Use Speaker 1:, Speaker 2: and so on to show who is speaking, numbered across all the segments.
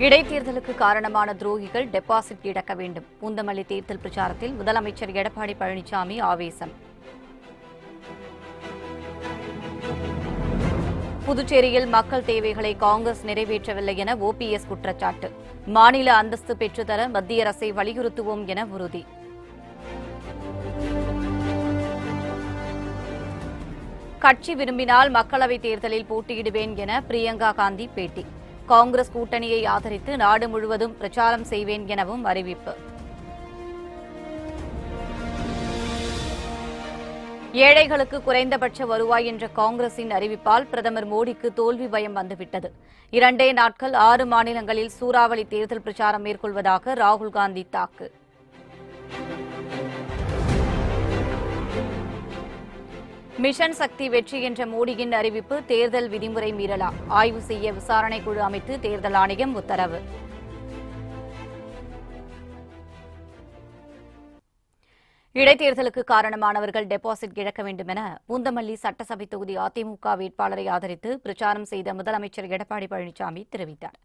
Speaker 1: இடைத்தேர்தலுக்கு காரணமான துரோகிகள் டெபாசிட் இழக்க வேண்டும். பூந்தமல்லி தேர்தல் பிரச்சாரத்தில் முதலமைச்சர் எடப்பாடி பழனிசாமி ஆவேசம். புதுச்சேரியில் மக்கள் தேவைகளை காங்கிரஸ் நிறைவேற்றவில்லை என ஓபிஎஸ் குற்றச்சாட்டு. மாநில அந்தஸ்து பெற்றுத்தர மத்திய அரசை வலியுறுத்துவோம் என உறுதி. கட்சி விரும்பினால் மக்களவைத் தேர்தலில் போட்டியிடுவேன் என பிரியங்கா காந்தி பேட்டி. காங்கிரஸ் கூட்டணியை ஆதரித்து நாடு முழுவதும் பிரச்சாரம் செய்வேன் எனவும் அறிவிப்பு. ஏழைகளுக்கு குறைந்தபட்ச வருவாய் என்ற காங்கிரசின் அறிவிப்பால் பிரதமர் மோடிக்கு தோல்வி பயம் வந்துவிட்டது. 2 நாட்கள் 6 மாநிலங்களில் சூறாவளி தேர்தல் பிரச்சாரம் மேற்கொள்வதாக ராகுல் காந்தி தாக்கு. மிஷன் சக்தி வெற்றி என்ற மோடியின் அறிவிப்பு தேர்தல் விதிமுறை மீறலா? ஆய்வு செய்ய விசாரணை குழு அமைத்து தேர்தல் ஆணையம் உத்தரவு. இடைத்தேர்தலுக்கு காரணமானவர்கள் டெபாசிட் இழக்க வேண்டும் என பூந்தமல்லி சட்டசபை தொகுதி அதிமுக வேட்பாளரை ஆதரித்து பிரச்சாரம் செய்த முதலமைச்சர் எடப்பாடி பழனிசாமி தெரிவித்தார்.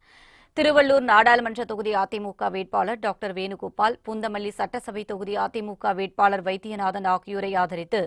Speaker 1: திருவள்ளூர் நாடாளுமன்ற தொகுதி அதிமுக வேட்பாளர் டாக்டர் வேணுகோபால், பூந்தமல்லி சட்டசபை தொகுதி அதிமுக வேட்பாளர் வைத்தியநாதன் ஆகியோரை ஆதரித்து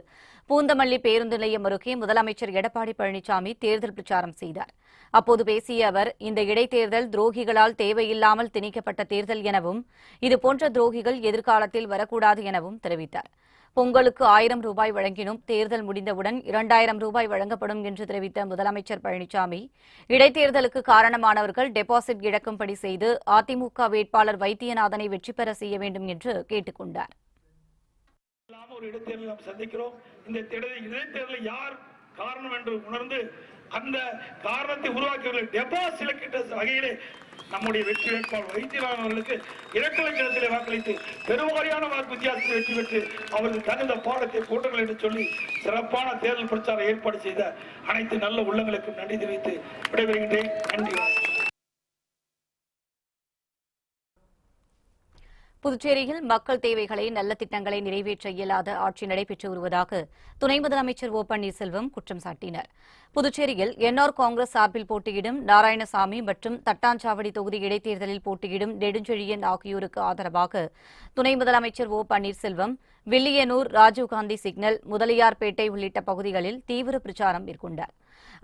Speaker 1: பூந்தமல்லி பேருந்து நிலையம் அருகே முதலமைச்சர் எடப்பாடி பழனிசாமி தேர்தல் பிரச்சாரம் செய்தார். அப்போது பேசிய அவர், இந்த இடைத்தேர்தல் துரோகிகளால் தேவையில்லாமல் திணிக்கப்பட்ட தேர்தல் எனவும் இதுபோன்ற துரோகிகள் எதிர்காலத்தில் வரக்கூடாது எனவும் தெரிவித்தார். பொங்கலுக்கு 1000 ரூபாய் வழங்கினும் தேர்தல் முடிந்தவுடன் 2000 ரூபாய் வழங்கப்படும் என்று தெரிவித்த முதலமைச்சர் பழனிசாமி, இடைத்தேர்தலுக்கு காரணமானவர்கள் டெபாசிட் இழக்கும்படி செய்து அதிமுக வேட்பாளர் வைத்தியநாதனை வெற்றி பெற செய்ய வேண்டும் என்று கேட்டுக் கொண்டார்.
Speaker 2: ஒரு இடைத்தேர்தலை நாம் சந்திக்கிறோம். இந்த இடைத்தேர்தலில் யார் காரணம் என்று உணர்ந்து அந்த காரணத்தை உருவாக்கியவர்கள் டெபாசிட் இழக்கின்ற வகையிலே நம்முடைய வெற்றி வேட்பாளர் வைத்தியநாதன் அவர்களுக்கு 2 லட்சத்திலே வாக்களித்து பெருவாரியான வாக்கு வித்தியாசத்தில் வெற்றி பெற்று அவர்கள் தகுந்த பாடத்தை போட்டுங்கள் என்று சொல்லி சிறப்பான தேர்தல் பிரச்சாரம் ஏற்பாடு செய்த அனைத்து நல்ல உள்ளங்களுக்கும் நன்றி தெரிவித்து விடைபெறுகின்றேன். நன்றி.
Speaker 1: புதுச்சேரியில் மக்கள் தேவைகளை, நல்ல திட்டங்களை நிறைவேற்ற இயலாத ஆட்சி நடைபெற்று வருவதாக துணை முதலமைச்சர் ஓ பன்னீர்செல்வம் குற்றம் சாட்டினார். புதுச்சேரியில் என்ஆர் காங்கிரஸ் சார்பில் போட்டியிடும் நாராயணசாமி மற்றும் தட்டாஞ்சாவடி தொகுதி இடைத்தேர்தலில் போட்டியிடும் நெடுஞ்செழியன் ஆகியோருக்கு ஆதரவாக துணை முதலமைச்சர் ஓ பன்னீர்செல்வம் வில்லியனூர், ராஜீவ்காந்தி சிக்னல், முதலியார்பேட்டை உள்ளிட்ட பகுதிகளில் தீவிர பிரச்சாரம் மேற்கொண்டார்.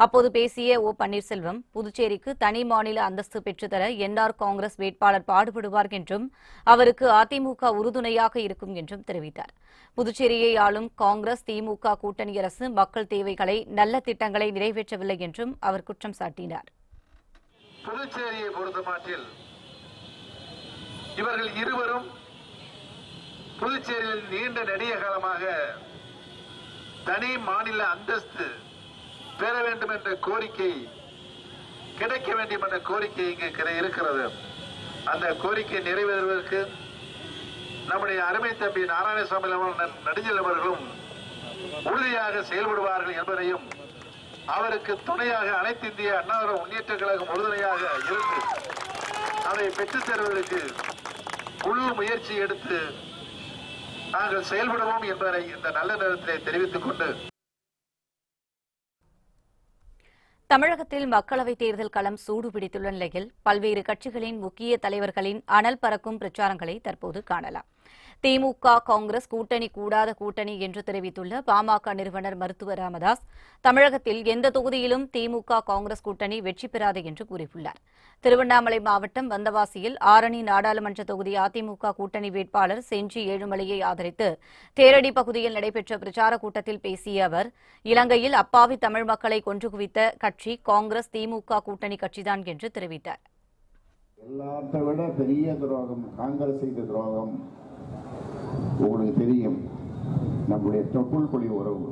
Speaker 1: அப்போது பேசிய ஓ பன்னீர்செல்வம், புதுச்சேரிக்கு தனி மாநில அந்தஸ்து பெற்றுத்தர என்ஆர் காங்கிரஸ் வேட்பாளர் பாடுபடுவார் என்றும் அவருக்கு அதிமுக உறுதுணையாக இருக்கும் என்றும் தெரிவித்தார். புதுச்சேரியை ஆளும் காங்கிரஸ் திமுக கூட்டணி அரசு மக்கள் தேவைகளை, நல்ல திட்டங்களை நிறைவேற்றவில்லை என்றும் அவர் குற்றம் சாட்டினார்.
Speaker 3: புதுச்சேரியை பொறுத்தமட்டில் இவர்கள் இருவரும் புதுச்சேரியில் நீண்ட நெடிய காலமாக தனி மாநில அந்தஸ்து பெற வேண்டும் என்ற கோரிக்கை, கிடைக்க வேண்டும் என்ற கோரிக்கை இங்கு இருக்கிறது. அந்த கோரிக்கை நிறைவேறுவதற்கு நம்முடைய அருமை தம்பி நாராயணசாமி நெடுஞ்செழியன் அவர்களும் உறுதியாக செயல்படுவார்கள் என்பதையும், அவருக்கு துணையாக அனைத்து இந்திய அண்ணா திராவிட முன்னேற்ற கழகம் உறுதுணையாக இருந்து அதை பெற்றுத் தருவதற்கு முழு முயற்சி எடுத்து நாங்கள் செயல்படுவோம் என்பதை இந்த நல்ல நேரத்திலே தெரிவித்துக் கொண்டு,
Speaker 1: தமிழகத்தில் மக்களவைத் தேர்தல் களம் சூடுபிடித்துள்ள நிலையில் பல்வேறு கட்சிகளின் முக்கிய தலைவர்களின் அனல் பறக்கும் பிரச்சாரங்களை தற்போது காணலாம். திமுக காங்கிரஸ் கூட்டணி கூடாத கூட்டணி என்று தெரிவித்துள்ள பாமக நிறுவனர் மருத்துவர் ராமதாஸ், தமிழகத்தில் எந்த தொகுதியிலும் திமுக காங்கிரஸ் கூட்டணி வெற்றி பெறாது என்று கூறியுள்ளார். திருவண்ணாமலை மாவட்டம் வந்தவாசியில் ஆரணி நாடாளுமன்ற தொகுதி அதிமுக கூட்டணி வேட்பாளர் செஞ்சி ஏழுமலையை ஆதரித்து தேரடி பகுதியில் நடைபெற்ற பிரச்சார கூட்டத்தில் பேசிய அவர், இலங்கையில் அப்பாவி தமிழ் மக்களை கொன்று குவித்த கட்சி காங்கிரஸ் திமுக கூட்டணி கட்சிதான் என்று தெரிவித்தார்.
Speaker 4: எல்லாத்தை விட பெரிய துரோகம் காங்கிரஸ் செய்த துரோகம் உங்களுக்கு தெரியும். நம்முடைய தொப்புள் கொடி உறவு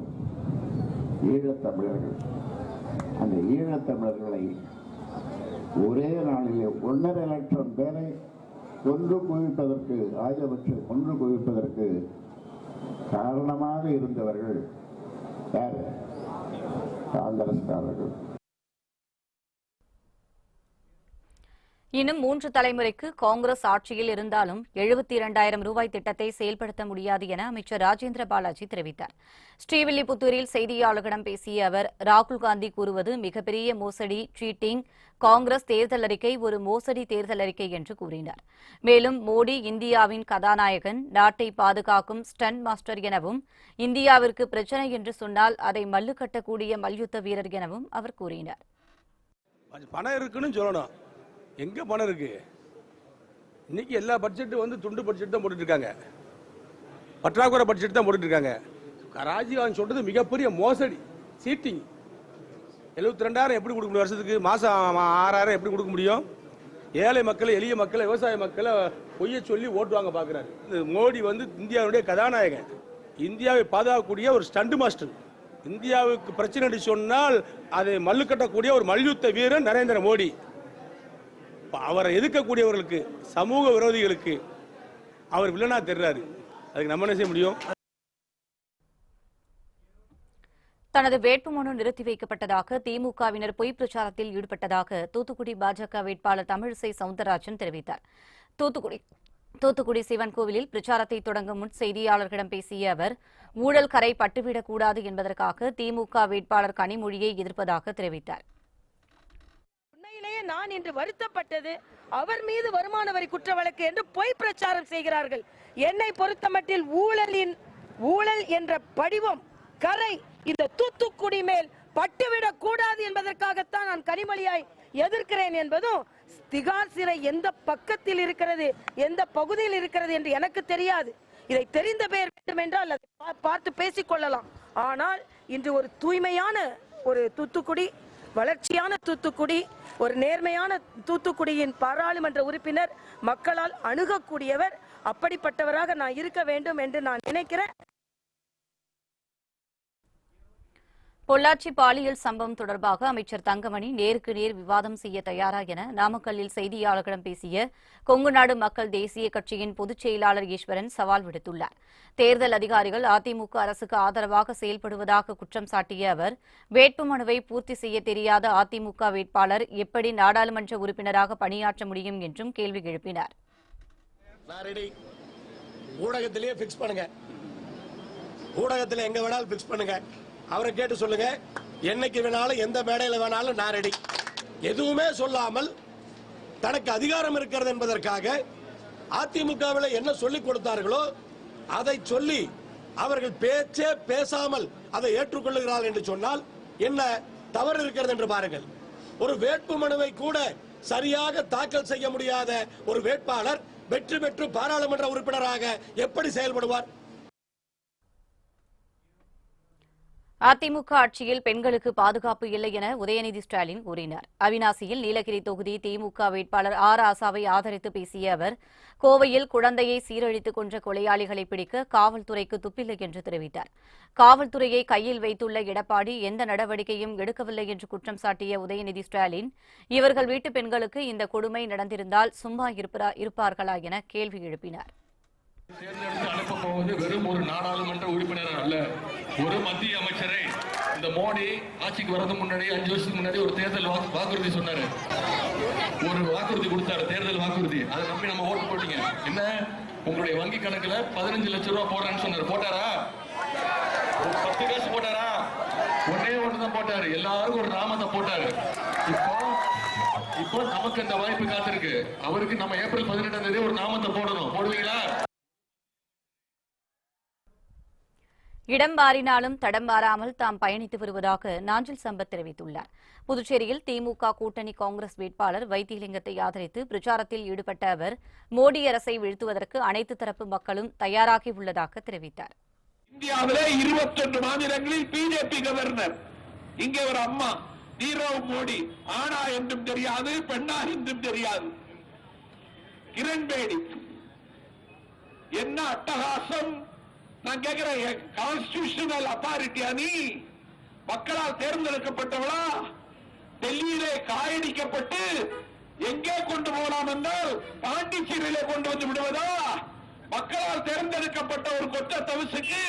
Speaker 4: ஈழத்தமிழர்கள். அந்த ஈழத்தமிழர்களை ஒரே நாளிலே 1.5 லட்சம் பேரை கொன்று குவிப்பதற்கு, ராஜபக்ஷ கொன்று குவிப்பதற்கு காரணமாக இருந்தவர்கள் யார்? காங்கிரஸ்காரர்கள்.
Speaker 1: இன்னும் 3 தலைமுறைக்கு காங்கிரஸ் ஆட்சியில் இருந்தாலும் 72,000 ரூபாய் திட்டத்தை செயல்படுத்த முடியாது என அமைச்சர் ராஜேந்திர பாலாஜி தெரிவித்தார். ஸ்ரீவில்லிபுத்தூரில் செய்தியாளர்களிடம் பேசிய அவர், ராகுல் காந்தி கூறுவது மிகப்பெரிய மோசடி, சீட்டிங், காங்கிரஸ் தேர்தல் அறிக்கை ஒரு மோசடி தேர்தல் அறிக்கை என்று கூறினார். மேலும் மோடி இந்தியாவின் கதாநாயகன், நாட்டை பாதுகாக்கும் ஸ்டண்ட் மாஸ்டர் எனவும், இந்தியாவிற்கு பிரச்சனை என்று சொன்னால் அதை மல்லு கட்டக்கூடிய மல்யுத்த வீரர் எனவும் அவர் கூறினார்.
Speaker 5: பணம் இருக்குன்னு சொல்லணும். எங்க பணம் இருக்கு? இன்னைக்கு எல்லா பட்ஜெட்டும் துண்டு பட்ஜெட் தான் போட்டுட்டு இருக்காங்க, பற்றாக்குறை பட்ஜெட் தான் போட்டுட்டு இருக்காங்க. ராஜீவ்காந்தி சொல்றது மிகப்பெரிய மோசடி, சீட்டிங். 72,000 எப்படி கொடுக்க முடியும்? வருஷத்துக்கு மாசம் 6,000 எப்படி கொடுக்க முடியும்? ஏழை மக்களை, எளிய மக்களை, விவசாய மக்களை பொய்ய சொல்லி ஓட்டுவாங்க பாக்குறாரு. மோடி இந்தியாவுடைய கதாநாயகன், இந்தியாவை பாதுகாக்கக்கூடிய ஒரு ஸ்டண்ட் மாஸ்டர். இந்தியாவுக்கு பிரச்சனை சொன்னால் அதை மல்லு கட்டக்கூடிய ஒரு மல்யுத்த வீரன் நரேந்திர மோடி. அவரை எதிர்க்கக்கூடியவர்களுக்கு, சமூக விரோதிகளுக்கு அவர் வில்லனா தெரிறாரு. அதுக்கு நம்ம என்ன செய்ய முடியும்?
Speaker 1: தனது வேட்புமனு நிறுத்தி வைக்கப்பட்டதாக திமுகவினர் பொய் பிரச்சாரத்தில் ஈடுபட்டதாக தூத்துக்குடி பாஜக வேட்பாளர் தமிழிசை சவுந்தரராஜன் தெரிவித்தார். தூத்துக்குடி சிவன் கோவிலில் பிரச்சாரத்தை தொடங்கும் முன் செய்தியாளர்களிடம் பேசிய அவர், ஊழல் கரை பட்டுவிடக்கூடாது என்பதற்காக திமுக வேட்பாளர் கனிமொழியை எதிர்ப்பதாக தெரிவித்தார்.
Speaker 6: நான் இன்று வருத்தப்பட்டது, அவர் மீது வருமான வரி குற்ற வழக்கு என்று பொய் பிரச்சாரம் செய்கிறார்கள். என்னை பொறுத்தமட்டில் ஊழல் என்ற படிவம், கரை இந்த தூத்துக்குடி மேல் பட்டுவிடக் கூடாது என்பதற்காகத்தான் நான் கனிமொழியாய் எதிர்க்கிறேன் என்பதும், திகார் சிறை எந்த பக்கத்தில் இருக்கிறது, எந்த பகுதியில் இருக்கிறது என்று எனக்கு தெரியாது. இதை தெரிந்த பேர் வேண்டுமென்றால் அதை பார்த்து பேசிக் கொள்ளலாம். ஆனால் இன்று ஒரு தூய்மையான ஒரு தூத்துக்குடி, வளர்ச்சியான தூத்துக்குடி, ஒரு நேர்மையான தூத்துக்குடியின் பாராளுமன்ற உறுப்பினர், மக்களால் அணுகக்கூடியவர், அப்படிப்பட்டவராக நான் இருக்க வேண்டும் என்று நான் நினைக்கிறேன்.
Speaker 1: பொள்ளாச்சி பாலியல் சம்பவம் தொடர்பாக அமைச்சர் தங்கமணி நேருக்கு நேர் விவாதம் செய்ய தயாரா என நாமக்கல்லில் செய்தியாளர்களிடம் பேசிய கொங்குநாடு மக்கள் தேசிய கட்சியின் பொதுச் செயலாளர் ஈஸ்வரன் சவால் விடுத்துள்ளார். தேர்தல் அதிகாரிகள் அதிமுக அரசுக்கு ஆதரவாக செயல்படுவதாக குற்றம் சாட்டிய அவர், வேட்புமனுவை பூர்த்தி செய்ய தெரியாத அதிமுக வேட்பாளர் எப்படி நாடாளுமன்ற உறுப்பினராக பணியாற்ற முடியும் என்றும் கேள்வி எழுப்பினார்.
Speaker 7: ஊடகத்திலேயே பிக்ஸ் பண்ணுங்க, ஊடகத்தில் எங்க வேணாலும் பிக்ஸ் பண்ணுங்க, அவரை கேட்டு சொல்லுங்க. என்னைக்கு வேணாலும் எந்த மேடையில் வேணாலும் நான் ரெடி. எதுவுமே சொல்லாமல் தனக்கு அதிகாரம் இருக்கிறது என்பதற்காக அதிமுகவில் என்ன சொல்லிக் கொடுத்தார்களோ அதை சொல்லி அவர்கள் பேச்சே பேசாமல் அதை ஏற்றுக்கொள்ளுகிறார்கள் என்று சொன்னால் என்ன தவறு இருக்கிறது என்று பாருங்கள். ஒரு வேட்புமனுவை கூட சரியாக தாக்கல் செய்ய முடியாத ஒரு வேட்பாளர் வெற்றி பெற்று பாராளுமன்ற உறுப்பினராக எப்படி செயல்படுவார்?
Speaker 1: அதிமுக ஆட்சியில் பெண்களுக்கு பாதுகாப்பு இல்லை என உதயநிதி ஸ்டாலின் கூறினார். அவிநாசியில் நீலகிரி தொகுதி திமுக வேட்பாளர் ஆர் ஆசாவை ஆதரித்து பேசிய அவர், கோவையில் குழந்தையை சீரழித்துக் கொன்ற கொலையாளிகளை பிடிக்க காவல்துறைக்கு துப்பில்லை என்று தெரிவித்தார். காவல்துறையை கையில் வைத்துள்ள எடப்பாடி எந்த நடவடிக்கையும் எடுக்கவில்லை என்று குற்றம் சாட்டிய உதயநிதி ஸ்டாலின், இவர்கள் வீட்டு பெண்களுக்கு இந்த கொடுமை நடந்திருந்தால் சும்மா இருப்பார்களா என கேள்வி எழுப்பினார்.
Speaker 8: தேர்ந்தெடுத்து அனுப்ப போவது வெறும் ஒரு நாடாளுமன்ற உறுப்பினர் அல்ல, ஒரு மத்திய அமைச்சரை. இந்த மோடி ஆட்சிக்கு வரது முன்னாடி 5 வருஷத்துக்கு முன்னாடி ஒரு தேர்தல் வாக்குறுதி சொன்னாரு, ஒரு வாக்குறுதி கொடுத்தாரு, தேர்தல் வாக்குறுதி. அதை நம்பி நம்ம ஓட்டு போட்டீங்க. என்ன, உங்களுடைய வங்கி கணக்குல 15 லட்சம் ரூபாய் போடுறேன்னு சொன்னாரு. போட்டாரா? 10 காசு போட்டாரா? ஒன்னே ஒண்ணுதான் போட்டாரு. எல்லாருக்கும் ஒரு நாமத்தை போட்டாரு. இப்போ நமக்கு அந்த வாய்ப்பு காத்திருக்கு. அவருக்கு நம்ம ஏப்ரல் 18ஆம் தேதி ஒரு நாமத்தை போடணும். போடுவீங்களா?
Speaker 1: இடம் மாறினாலும் தடம் மாறாமல் தாம் பயணித்து வருவதாக நாஞ்சில் சம்பத் தெரிவித்துள்ளார். புதுச்சேரியில் திமுக கூட்டணி காங்கிரஸ் வேட்பாளர் வைத்திலிங்கத்தை ஆதரித்து பிரச்சாரத்தில் ஈடுபட்ட அவர், மோடி அரசை வீழ்த்துவதற்கு அனைத்து தரப்பு மக்களும் தயாராகி உள்ளதாக தெரிவித்தார்.
Speaker 2: இந்தியாவிலே 21 மாநிலங்களில் பிஜேபி கவர்னர், இங்கே ஒரு அம்மா நீரவ் மோடி, ஆணா என்றும் தெரியாது, பெண்ணா என்றும் தெரியாது. கிரண்பேடி, என்ன அட்டகாசம்! நான் கேட்கிறேன், கான்ஸ்டிடியூஷனல் அத்தாரிட்டியா நீ? மக்களால் தேர்ந்தெடுக்கப்பட்டவளா? டெல்லியிலே காயடிக்கப்பட்டு எங்கே கொண்டு போகலாம் என்றால் பாண்டிச்சேரியிலே கொண்டு வந்து விடுவதா? மக்களால் தேர்ந்தெடுக்கப்பட்ட ஒரு கொற்ற தவிசுக்கு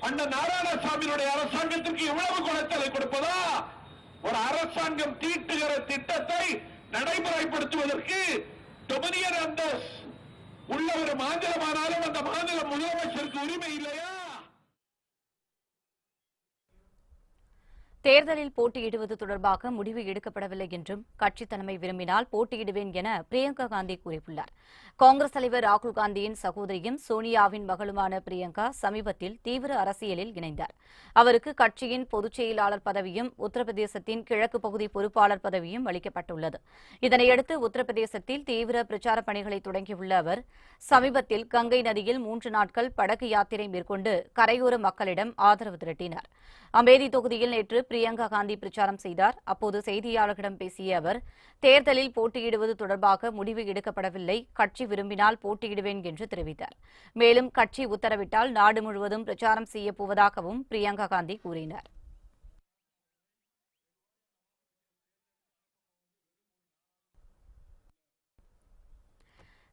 Speaker 2: அண்ணன் நாராயணசாமியுடைய அரசாங்கத்திற்கு எவ்வளவு குறைத்தலை கொடுப்பதா? ஒரு அரசாங்கம் தீட்டுகிற திட்டத்தை நடைமுறைப்படுத்துவதற்கு டொமினியன் அந்தஸ்து உள்ள ஒரு மாநிலமானாலும் அந்த மாநில முதலமைச்சருக்கு உரிமை இல்லையா?
Speaker 1: தேர்தலில் போட்டியிடுவது தொடர்பாக முடிவு எடுக்கப்படவில்லை என்றும் கட்சி தலைமை விரும்பினால் போட்டியிடுவேன் என பிரியங்கா காந்தி கூறியுள்ளார். காங்கிரஸ் தலைவர் ராகுல் காந்தியின் சகோதரியும் சோனியாவின் மகளுமான பிரியங்கா சமீபத்தில் தீவிர அரசியலில் இணைந்தார். அவருக்கு கட்சியின் பொதுச் செயலாளர் பதவியும் உத்தரப்பிரதேசத்தின் கிழக்கு பகுதி பொறுப்பாளர் பதவியும் அளிக்கப்பட்டுள்ளது. இதனையடுத்து உத்தரப்பிரதேசத்தில் தீவிர பிரச்சார பணிகளை தொடங்கியுள்ள அவர் சமீபத்தில் கங்கை நதியில் 3 நாட்கள் படகு யாத்திரை மேற்கொண்டு கரையோர மக்களிடம் ஆதரவு திரட்டினார். அமேதி தொகுதியில் நேற்று பிரியங்கா காந்தி பிரச்சாரம் செய்தார். அப்போது செய்தியாளர்களிடம் பேசிய அவர் தேர்தலில் போட்டியிடுவது தொடர்பாக முடிவு எடுக்கப்படவில்லை, கட்சி விரும்பினால் போட்டியிடுவேன் என்று தெரிவித்தார். மேலும் கட்சி உத்தரவிட்டால் நாடு முழுவதும் பிரச்சாரம் செய்யப்போவதாகவும் பிரியங்கா காந்தி கூறினார்.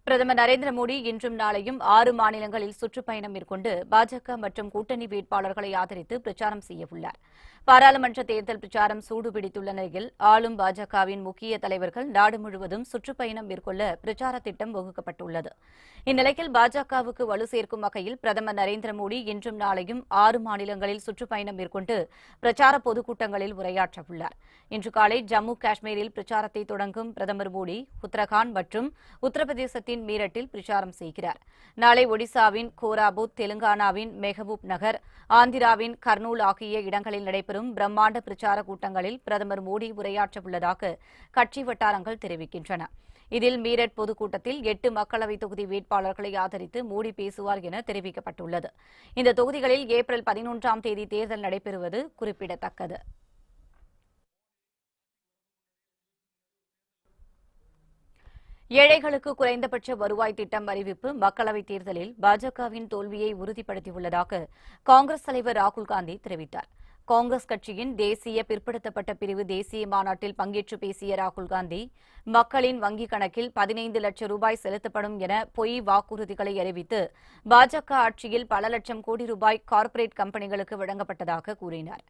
Speaker 1: பிரதமர் நரேந்திர மோடி இன்றும் நாளையும் 6 மாநிலங்களில் சுற்றுப்பயணம் மேற்கொண்டு பாஜக மற்றும் கூட்டணி வேட்பாளர்களை ஆதரித்து பிரச்சாரம் செய்யவுள்ளார். பாராளுமன்ற தேர்தல் பிரச்சாரம் சூடுபிடித்துள்ள நிலையில் ஆளும் பாஜகவின் முக்கிய தலைவர்கள் நாடு முழுவதும் சுற்றுப்பயணம் மேற்கொள்ள பிரச்சார திட்டம் வகுக்கப்பட்டுள்ளது. இந்நிலையில் பாஜகவுக்கு வலு சேர்க்கும் வகையில் பிரதமர் நரேந்திர மோடி இன்றும் நாளையும் 6 மாநிலங்களில் சுற்றுப்பயணம் மேற்கொண்டு பிரச்சார பொதுக்கூட்டங்களில் உரையாற்றவுள்ளார். இன்று காலை ஜம்மு காஷ்மீரில் பிரச்சாரத்தை தொடங்கும் பிரதமர் மோடி உத்தரகாண்ட் மற்றும் உத்தரப்பிரதேசத்தின் மீரட்டில் பிரச்சாரம் செய்கிறார். நாளை ஒடிசாவின் கோராபுத், தெலுங்கானாவின் மெஹபூப் நகர், ஆந்திராவின் கர்னூல் ஆகிய இடங்களில் நடைபெறும் பிரம்மாண்ட பிரச்சார கூட்டங்களில் பிரதமர் மோடி உரையாற்றவுள்ளதாக கட்சி வட்டாரங்கள் தெரிவிக்கின்றன. இதில் மீரட் பொதுக்கூட்டத்தில் 8 மக்களவைத் தொகுதி வேட்பாளர்களை ஆதரித்து மோடி பேசுவார் என தெரிவிக்கப்பட்டுள்ளது. இந்த தொகுதிகளில் ஏப்ரல் 11ஆம் தேதி தேர்தல் நடைபெறுவது குறிப்பிடத்தக்கது. ஏழைகளுக்கு குறைந்தபட்ச வருவாய் திட்டம் அறிவிப்பு மக்களவைத் தேர்தலில் பாஜகவின் தோல்வியை உறுதிப்படுத்தியுள்ளதாக காங்கிரஸ் தலைவர் ராகுல் காந்தி தெரிவித்தார். காங்கிரஸ் கட்சியின் தேசிய பிற்படுத்தப்பட்ட பிரிவு தேசிய மாநாட்டில் பங்கேற்று பேசிய ராகுல் காந்தி மக்களின் வங்கிக் கணக்கில் 15 லட்சம் ரூபாய் செலுத்தப்படும் என பொய் வாக்குறுதிகளை அறிவித்து பாஜக ஆட்சியில் பல லட்சம் கோடி ரூபாய் கார்ப்பரேட் கம்பெனிகளுக்கு வழங்கப்பட்டதாக கூறினார்.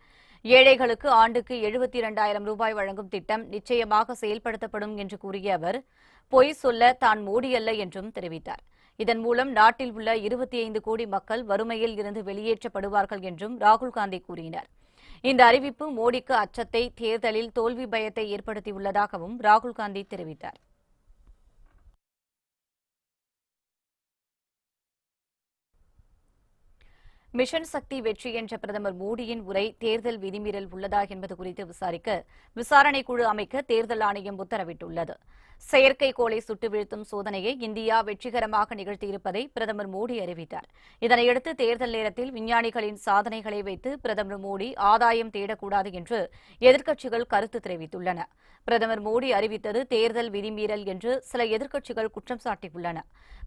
Speaker 1: ஏழைகளுக்கு ஆண்டுக்கு 72,000 ரூபாய் வழங்கும் திட்டம் நிச்சயமாக செயல்படுத்தப்படும் என்று கூறிய அவர் பொய் சொல்ல தான் மோடி அல்ல என்றும் தெரிவித்தார். இதன் மூலம் நாட்டில் உள்ள 25 கோடி மக்கள் வறுமையில் இருந்து வெளியேற்றப்படுவார்கள் என்றும் ராகுல் காந்தி கூறினார். இந்த அறிவிப்பு மோடிக்கு அச்சத்தை, தேர்தலில் தோல்வி பயத்தை ஏற்படுத்தியுள்ளதாகவும் ராகுல் காந்தி தெரிவித்தார். மிஷன் சக்தி வெற்றி என்ற பிரதமர் மோடியின் உரை தேர்தல் விதிமீறல் உள்ளதா என்பது குறித்து விசாரிக்க விசாரணை குழு அமைக்க தேர்தல் ஆணையம் உத்தரவிட்டுள்ளது. செயற்கைக்கோளை சுட்டு வீழ்த்தும் சோதனையை இந்தியா வெற்றிகரமாக நிகழ்த்தியிருப்பதை பிரதமர் மோடி அறிவித்தார். இதனையடுத்து தேர்தல் நேரத்தில் விஞ்ஞானிகளின் சாதனைகளை வைத்து பிரதமர் மோடி ஆதாயம் தேடக்கூடாது என்று எதிர்க்கட்சிகள் கருத்து தெரிவித்துள்ளன. பிரதமர் மோடி அறிவித்தது தேர்தல் விதிமீறல் என்று சில எதிர்க்கட்சிகள் குற்றம் சாட்டியுள்ளன.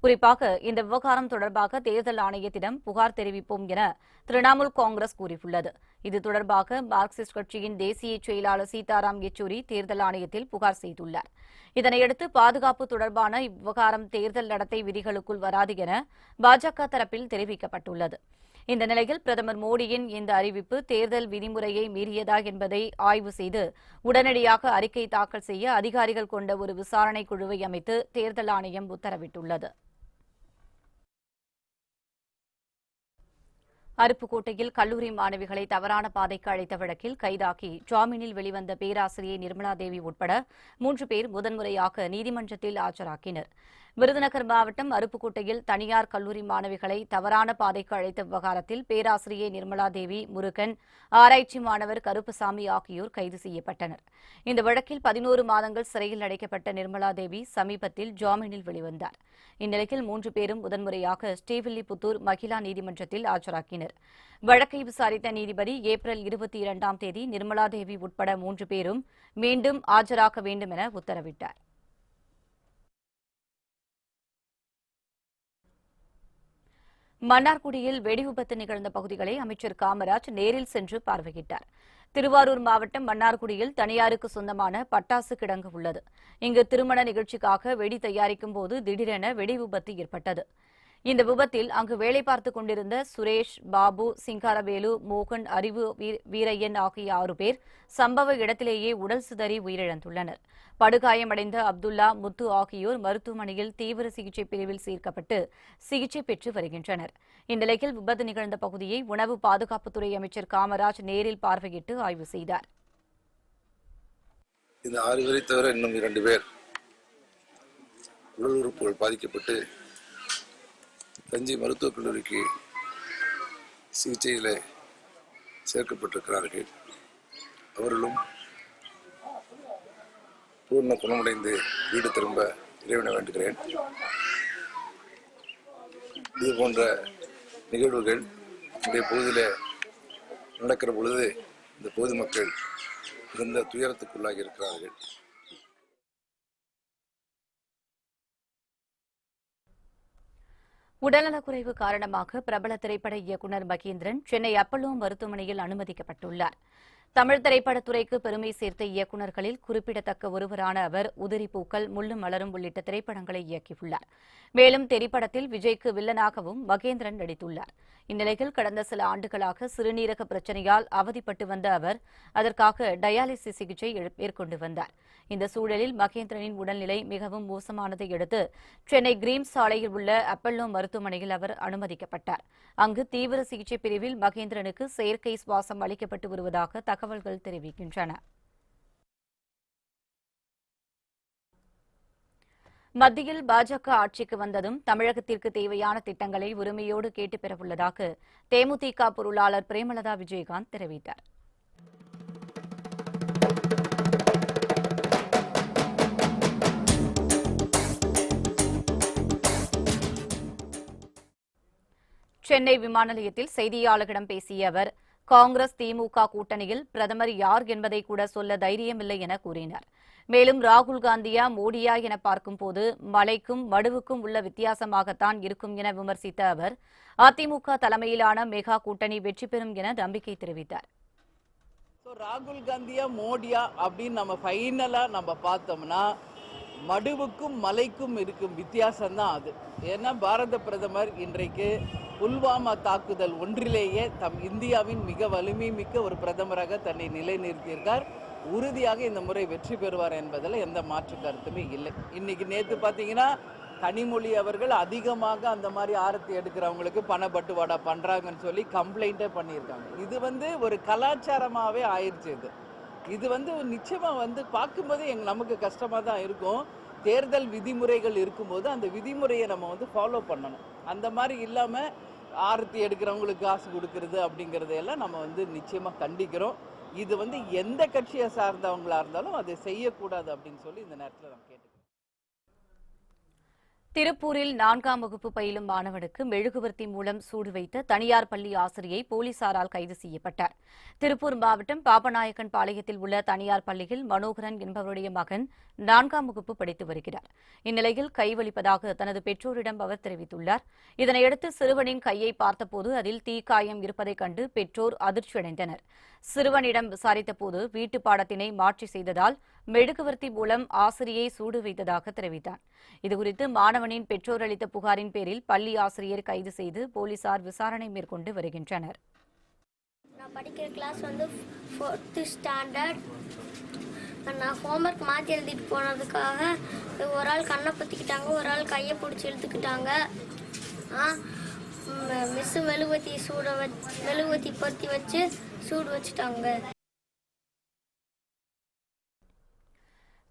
Speaker 1: குறிப்பாக இந்த விவகாரம் தொடர்பாக தேர்தல் ஆணையத்திடம் புகார் தெரிவிப்போம் என திரிணாமுல் காங்கிரஸ் கூறியுள்ளது. இது தொடர்பாக மார்க்சிஸ்ட் கட்சியின் தேசிய செயலாளர் சீதாராம் யெச்சூரி தேர்தல் ஆணையத்தில் புகார் செய்துள்ளார். இதனையடுத்து பாதுகாப்பு தொடர்பான இவ்விவகாரம் தேர்தல் நடத்தை விதிகளுக்குள் வராது என பாஜக தரப்பில் தெரிவிக்கப்பட்டுள்ளது. இந்த நிலையில் பிரதமர் மோடியின் இந்த அறிவிப்பு தேர்தல் விதிமுறையை மீறியதா என்பதை ஆய்வு செய்து உடனடியாக அறிக்கை தாக்கல் செய்ய அதிகாரிகள் கொண்ட ஒரு விசாரணை குழுவை அமைத்து தேர்தல் ஆணையம் உத்தரவிட்டுள்ளது. அருப்புக்கோட்டையில் கல்லூரி மாணவிகளை தவறான பாதைக்கு அழைத்த வழக்கில் கைதாகி ஜாமீனில் வெளிவந்த பேராசிரியை நிர்மலா தேவி உட்பட 3 பேர் முதன்முறையாக நீதிமன்றத்தில் ஆஜராக்கினர். விருதுநகர் மாவட்டம் அருப்புக்கோட்டையில் தனியார் கல்லூரி மாணவிகளை தவறான பாதைக்கு அழைத்த விவகாரத்தில் பேராசிரியை நிர்மலா தேவி, முருகன், ஆராய்ச்சி மாணவர் கருப்புசாமி ஆகியோர் கைது செய்யப்பட்டனர். இந்த வழக்கில் 11 மாதங்கள் சிறையில் அடைக்கப்பட்ட நிர்மலா தேவி சமீபத்தில் ஜாமீனில் வெளிவந்தார். இந்நிலையில் 3 பேரும் முதன்முறையாக ஸ்ரீவில்லிபுத்தூர் மகிழா நீதிமன்றத்தில் ஆஜராக்கினர். வழக்கை விசாரித்த நீதிபதி ஏப்ரல் 22ஆம் தேதி நிர்மலா தேவி உட்பட 3 பேரும் மீண்டும் ஆஜராக வேண்டும் என உத்தரவிட்டார். மன்னார்குடியில் வெடிவிபத்து நிகழ்ந்த பகுதிகளை அமைச்சர் காமராஜ் நேரில் சென்று பார்வையிட்டார். திருவாரூர் மாவட்டம் மன்னார்குடியில் தனியாருக்கு சொந்தமான பட்டாசு கிடங்கு உள்ளது. இங்கு திருமண நிகழ்ச்சிக்காக வெடி தயாரிக்கும் போது திடீரென வெடி விபத்து ஏற்பட்டது. இந்த விபத்தில் அங்கு வேலை பார்த்துக் கொண்டிருந்த சுரேஷ், பாபு, சிங்காரவேலு, மோகன், அறிவு வீரையன் ஆகிய 6 பேர் சம்பவ இடத்திலேயே உடல் சிதறி உயிரிழந்துள்ளனர். படுகாயமடைந்த அப்துல்லா, முத்து ஆகியோர் மருத்துவமனையில் தீவிர சிகிச்சை பிரிவில் சேர்க்கப்பட்டு சிகிச்சை பெற்று வருகின்றனர். இந்நிலையில் விபத்து நிகழ்ந்த பகுதியை உணவு பாதுகாப்புத்துறை அமைச்சர் காமராஜ் நேரில் பார்வையிட்டு ஆய்வு செய்தார்.
Speaker 9: இந்த 6 பேரை தவிர இன்னும் 2 பேர் உடல் உறுப்புகள் பாதிக்கப்பட்டு தஞ்சை மருத்துவக் கல்லூரிக்கு சிகிச்சையில் சேர்க்கப்பட்டிருக்கிறார்கள். அவர்களும் பூர்ண குணமடைந்து வீடு திரும்ப இறைவனை வேண்டுகிறேன். இது போன்ற நிகழ்வுகள் இந்த பகுதியில் நடக்கிற பொழுது இந்த பொதுமக்கள் மிகுந்த துயரத்துக்குள்ளாகி இருக்கிறார்கள்.
Speaker 1: உடல்நலக்குறைவு காரணமாக பிரபல திரைப்பட இயக்குநர் மகேந்திரன் சென்னை அப்பல்லோ மருத்துவமனையில் அனுமதிக்கப்பட்டுள்ளார். தமிழ் திரைப்படத்துறைக்கு பெருமை சேர்த்த இயக்குநர்களில் குறிப்பிடத்தக்க ஒருவரான அவர் உதிரிப்பூக்கள், முள்ளும் மலரும் உள்ளிட்ட திரைப்படங்களை இயக்கியுள்ளார். மேலும் திரைப்படத்தில் விஜய்க்கு வில்லனாகவும் மகேந்திரன் நடித்துள்ளார். இந்நிலையில் கடந்த சில ஆண்டுகளாக சிறுநீரக பிரச்சினையால் அவதிப்பட்டு வந்த அவர் அதற்காக டயாலிசிஸ் சிகிச்சை மேற்கொண்டு வந்தார். இந்த சூழலில் மகேந்திரனின் உடல்நிலை மிகவும் மோசமானதை அடுத்து சென்னை கிரீம்ஸ் சாலையில் உள்ள அப்பல்லோ மருத்துவமனையில் அவர் அனுமதிக்கப்பட்டார். அங்கு தீவிர சிகிச்சை பிரிவில் மகேந்திரனுக்கு செயற்கை சுவாசம் அளிக்கப்பட்டு வருவதாக தகவல்கள் தெரிவிக்கின்றன. மத்தியில் பாஜக ஆட்சிக்கு வந்ததும் தமிழகத்திற்கு தேவையான திட்டங்களை உரிமையோடு கேட்டுப் பெறவுள்ளதாக தேமுதிக பொருளாளர் பிரேமலதா விஜயகாந்த் தெரிவித்தார். சென்னை விமான நிலையத்தில் செய்தியாளர்களிடம் பேசிய அவர், காங்கிரஸ் திமுக கூட்டணியில் பிரதமர் யார் என்பதை கூட சொல்ல தைரியமில்லை என கூறினார். மேலும் ராகுல் காந்தியா மோடியா என பார்க்கும்போது மலைக்கும் மடுவுக்கும் உள்ள வித்தியாசமாகத்தான் இருக்கும் என விமர்சித்த அவர், அதிமுக தலைமையிலான மெகா கூட்டணி வெற்றி பெறும் என நம்பிக்கை தெரிவித்தார்.
Speaker 10: ராகுல் காந்தியா மோடியா அப்படின்னு நம்ம ஃபைனலா நம்ம பார்த்தோம்னா மடுவுக்கும் மலைக்கும் இருக்கும் வித்தியாசம் தான் அது. ஏன்னா பாரத பிரதமர் இன்றைக்கு புல்வாமா தாக்குதல் ஒன்றிலேயே இந்தியாவின் மிக வலிமை மிக்க ஒரு பிரதமராக தன்னை நிலைநிறுத்தியிருக்கார். உறுதியாக இந்த முறை வெற்றி பெறுவார் என்பதில் எந்த மாற்று கருத்துமே இல்லை. இன்னைக்கு நேற்று பார்த்தீங்கன்னா கனிமொழி அவர்கள் அதிகமாக அந்த மாதிரி ஆரத்தி எடுக்கிறவங்களுக்கு பணப்பட்டுவாடா பண்றாங்கன்னு சொல்லி கம்ப்ளைண்டே பண்ணியிருக்காங்க. இது ஒரு கலாச்சாரமாகவே ஆயிடுச்சு. இது நிச்சயமா பார்க்கும்போது நமக்கு கஷ்டமா தான் இருக்கும். தேர்தல் விதிமுறைகள் இருக்கும்போது அந்த விதிமுறையை நம்ம ஃபாலோ பண்ணணும். அந்த மாதிரி இல்லாம ஆரத்தி எடுக்கிறவங்களுக்கு காசு கொடுக்கறது அப்படிங்கறதையெல்லாம் நம்ம நிச்சயமா கண்டிக்கிறோம். இது எந்த கட்சியை சார்ந்தவங்களா இருந்தாலும் அதை செய்யக்கூடாது அப்படின்னு சொல்லி இந்த நேரத்தில் நம்ம கேட்டுக்கிறோம்.
Speaker 1: திருப்பூரில் 4ஆம் வகுப்பு பயிலும் மாணவனுக்கு மெழுகுவர்த்தி மூலம் சூடு வைத்த தனியார் பள்ளி ஆசிரியை போலீசாரால் கைது செய்யப்பட்டார். திருப்பூர் மாவட்டம் பாப்பநாயக்கன் பாளையத்தில் உள்ள தனியார் பள்ளியில் மனோகரன் என்பவருடைய மகன் 4ஆம் வகுப்பு படித்து வருகிறார். இந்நிலையில் கைவலிப்பதாக தனது பெற்றோரிடம் அவர் தெரிவித்துள்ளார். இதனையடுத்து சிறுவனின் கையை பார்த்தபோது அதில் தீக்காயம் இருப்பதைக் கண்டு பெற்றோர் அதிர்ச்சியடைந்தனர். சிறுவனிடம் விசாரித்தபோது வீட்டு பாடத்தினை மாற்றி செய்ததால் மெழுகுவர்த்தி மூலம் ஆசிரியை சூடு வைத்ததாக தெரிவித்தார். இதுகுறித்து மாணவனின் பெற்றோர் அளித்த புகாரின் பேரில் பள்ளி ஆசிரியர் கைது செய்து போலீசார் விசாரணை மேற்கொண்டு வருகின்றனர்.
Speaker 11: நான் படிக்கிற கிளாஸ் 4th ஸ்டாண்டர்ட். நான் ஹோம்ஒர்க் மாற்றி எழுதிட்டு போனதுக்காக ஒரு ஆள் கண்ணை பற்றிக்கிட்டாங்க, ஒரு ஆள் கையை பிடிச்சி இழுத்துக்கிட்டாங்க. மிஸ்ஸு மெழுகுவத்தி பொருத்தி வச்சு சூடு வச்சுட்டாங்க.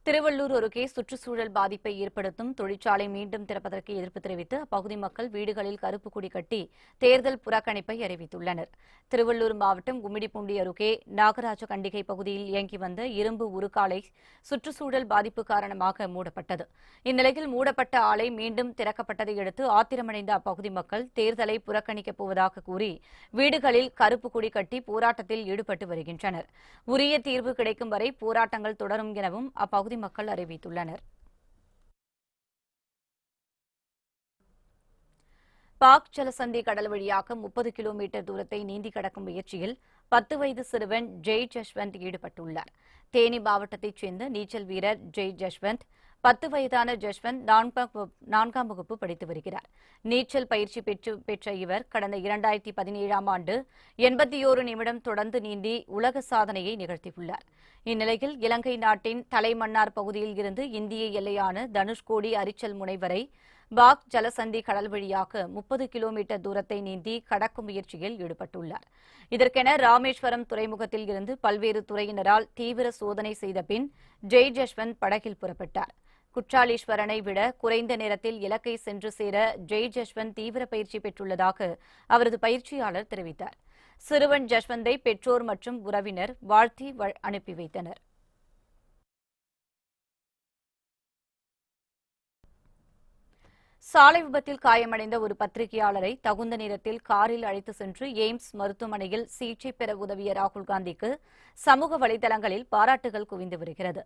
Speaker 1: திருவள்ளூர் அருகே சுற்றுச்சூழல் பாதிப்பை ஏற்படுத்தும் தொழிற்சாலை மீண்டும் திறப்பதற்கு எதிர்ப்பு தெரிவித்து அப்பகுதி மக்கள் வீடுகளில் கருப்பு கொடி கட்டி தேர்தல் புறக்கணிப்பை அறிவித்துள்ளனர். திருவள்ளூர் மாவட்டம் கும்மிடிப்பூண்டி அருகே நாகராஜ கண்டிகை பகுதியில் இயங்கி வந்த இரும்பு உருக்காலை சுற்றுச்சூழல் பாதிப்பு காரணமாக மூடப்பட்டது. இந்நிலையில் மூடப்பட்ட ஆலை மீண்டும் திறக்கப்பட்டதை அடுத்து ஆத்திரமடைந்த அப்பகுதி மக்கள் தேர்தலை புறக்கணிக்கப் போவதாக கூறி வீடுகளில் கருப்பு கொடி கட்டி போராட்டத்தில் ஈடுபட்டு வருகின்றனர். உரிய தீர்வு கிடைக்கும் வரை போராட்டங்கள் தொடரும் எனவும் அப்பகுதி மக்கள் அறிவித்துள்ளனர். பாக் ஜலசந்தி கடல் வழியாக 30 கிலோமீட்டர் தூரத்தை நீந்தி கடக்கும் முயற்சியில் 10 வயது சிறுவன் ஜெய் ஜஷ்வந்த் ஈடுபட்டுள்ளார். தேனி மாவட்டத்தைச் சேர்ந்த நீச்சல் வீரர் ஜெய் ஜஷ்வந்த் 10 வயதான ஜஸ்வந்த் 4ஆம் வகுப்பு படித்து வருகிறார். நீச்சல் பயிற்சி பெற்ற இவர் கடந்த 2017ஆம் ஆண்டு 81 நிமிடம் தொடர்ந்து நீந்தி உலக சாதனையை நிகழ்த்தியுள்ளார். இந்நிலையில் இலங்கை நாட்டின் தலைமன்னார் பகுதியில் இருந்து இந்திய எல்லையான தனுஷ்கோடி அரிச்சல் முனை வரை பாக் ஜலசந்தி கடல் வழியாக 30 கிலோமீட்டர் தூரத்தை நீந்தி கடக்கும் முயற்சியில் ஈடுபட்டுள்ளார். இதற்கென ராமேஸ்வரம் துறைமுகத்தில் இருந்து பல்வேறு துறையினரால் தீவிர சோதனை செய்த பின் ஜெய் ஜஸ்வந்த் படகில் புறப்பட்டார். குற்றாலீஸ்வரனை விட குறைந்த நேரத்தில் இலக்கை சென்று சேர ஜெய் ஜஸ்வந்த் தீவிர பயிற்சி பெற்றுள்ளதாக அவரது பயிற்சியாளர் தெரிவித்தார். சிறுவன் ஜஸ்வந்தை பெற்றோர் மற்றும் உறவினர் வாழ்த்தி அனுப்பி வைத்தனர். சாலை விபத்தில் காயமடைந்த ஒரு பத்திரிகையாளரை தகுந்த நேரத்தில் காரில் அழைத்து சென்று எய்ம்ஸ் மருத்துவமனையில் சிகிச்சை பெற உதவிய ராகுல் காந்திக்கு சமூக வலைதளங்களில் பாராட்டுகள் குவிந்து வருகிறது.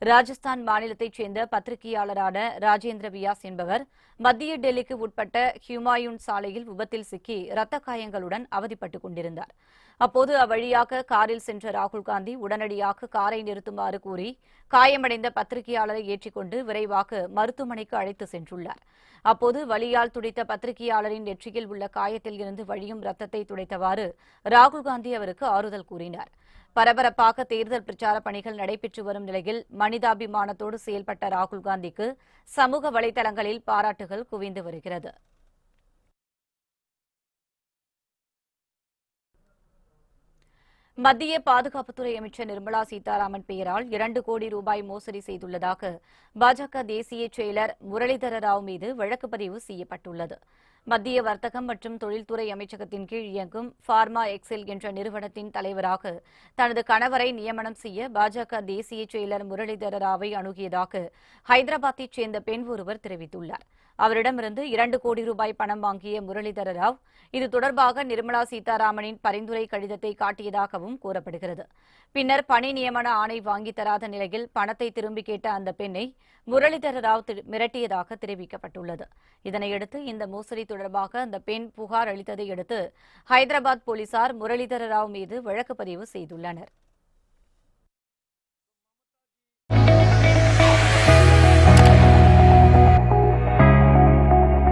Speaker 1: ராஜஸ்தான் மாநிலத்தைச் சேர்ந்த பத்திரிகையாளரான ராஜேந்திர வியாஸ் என்பவர் மத்திய டெல்லிக்கு உட்பட்ட ஹியூமாயூன் சாலையில் விபத்தில் சிக்கி இரத்த காயங்களுடன் அவதிப்பட்டுக் கொண்டிருந்தார். அப்போது அவ்வழியாக காரில் சென்ற ராகுல் காந்தி உடனடியாக காரை நிறுத்துமாறு கூறி காயமடைந்த பத்திரிகையாளரை ஏற்றிக்கொண்டு விரைவாக மருத்துவமனைக்கு அழைத்து சென்றுள்ளார். அப்போது வலியால் துடித்த பத்திரிகையாளரின் நெற்றியில் உள்ள காயத்தில் இருந்து வழியும் ரத்தத்தை துடைத்தவாறு ராகுல் காந்தி அவருக்கு ஆறுதல் கூறினார். பரபரப்பாக தேர்தல் பிரச்சார பணிகள் நடைபெற்று வரும் நிலையில் மனிதாபிமானத்தோடு செயல்பட்ட ராகுல் காந்திக்கு சமூக வலைதளங்களில் பாராட்டுகள் குவிந்து வருகிறது. மத்திய பாதுகாப்புத்துறை அமைச்சர் நிர்மலா சீதாராமன் பெயரால் 2 கோடி ரூபாய் மோசடி செய்துள்ளதாக பாஜக தேசிய செயலர் முரளிதர ராவ் மீது வழக்கு பதிவு செய்யப்பட்டுள்ளது. மத்திய வர்த்தகம் மற்றும் தொழில்துறை அமைச்சகத்தின் கீழ் இயங்கும் ஃபார்மா எக்ஸெல் என்ற நிறுவனத்தின் தலைவராக தனது கணவரை நியமனம் செய்ய பாஜக தேசிய செயலர் முரளிதர ராவை அணுகியதாக ஹைதராபாத்தைச் சேர்ந்த பெண் ஒருவர் தெரிவித்துள்ளார். அவரிடமிருந்து 2 கோடி ரூபாய் பணம் வாங்கிய முரளிதர ராவ் இது தொடர்பாக நிர்மலா சீதாராமனின் பரிந்துரை கடிதத்தை காட்டியதாகவும் கூறப்படுகிறது. பின்னர் பணி நியமன ஆணை வாங்கி தராத நிலையில் பணத்தை திரும்பி கேட்ட அந்த பெண்ணை முரளிதர ராவ் மிரட்டியதாக தெரிவிக்கப்பட்டுள்ளது. இதனையடுத்து இந்த மோசடி தொடர்பாக அந்த பெண் புகார் அளித்ததை அடுத்து ஹைதராபாத் போலீசார் முரளிதர ராவ் மீது வழக்கு பதிவு செய்துள்ளனர்.